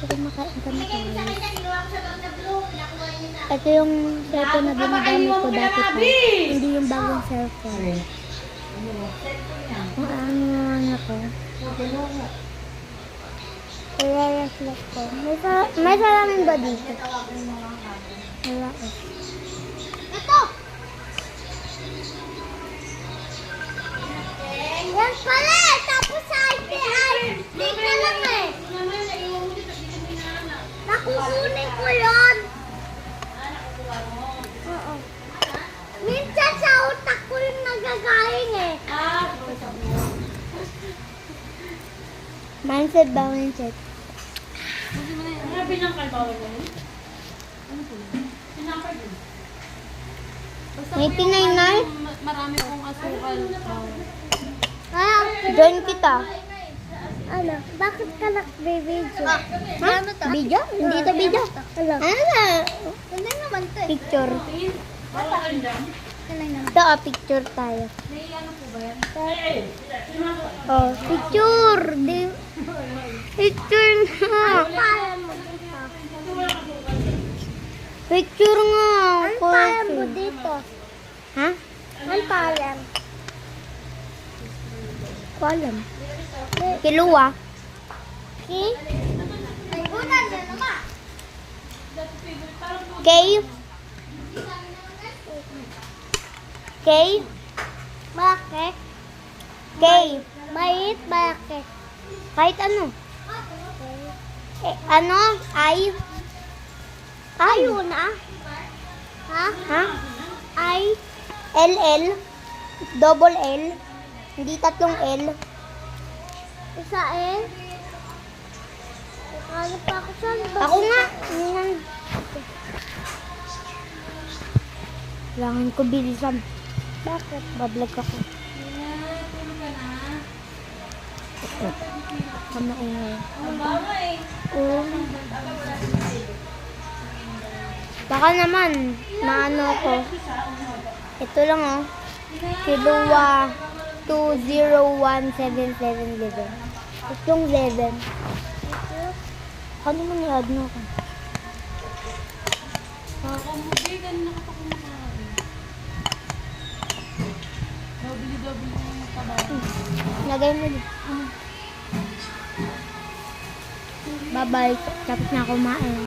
ko makain ka na tayo. Ito yung cellphone na ginagamit ko dati pa. Hindi yung bagong cellphone. Kung ano ko. I-reflect ko. May salamin ba dito? Wala eh. Ito! Yan pala! Tapos sa IPI! Dito lang eh! Nakukunin ko yun! Oo. Minsan sa utak ko yung nagagaling eh. Mindset ba? Mindset? Ano pinangkal ba wala yun? Ano po yun? Pinangkal yun. May pinay-nay? Marami pong asukal. Join kita. Ano? Bakit ka nag-video? Ha? Video? Hindi ito video. Ano? Ano naman ito eh? Picture. Bakit dyan? Ito picture tayo. May ano po ba yan? Oh, picture. Picture nga. Picture nga. Ano pangalan mo dito? Ha? Ano pangalan? Ko alam. Kiluwa. Ki? Cave? Cave? Bakit? Cave. Bait, bakit? Kahit ano. Ano? Ay? Na? Ha? Ha? I? LL? Double L? Hindi tatlong L? Isa L? Ano pa ako saan? Ako nga. Kailangan ko bilisan. Bakit? Bablog ako. Kamaingay. Baka naman, maano ko. Ito lang oh. Kiluwa 2017711. Itong 11. Ano man i-add mo ko? Kumubigan na kapag kumakain. Dobili-dobili na yung kabayo. Lagay mo dito. Bye-bye. Tapos na kumain.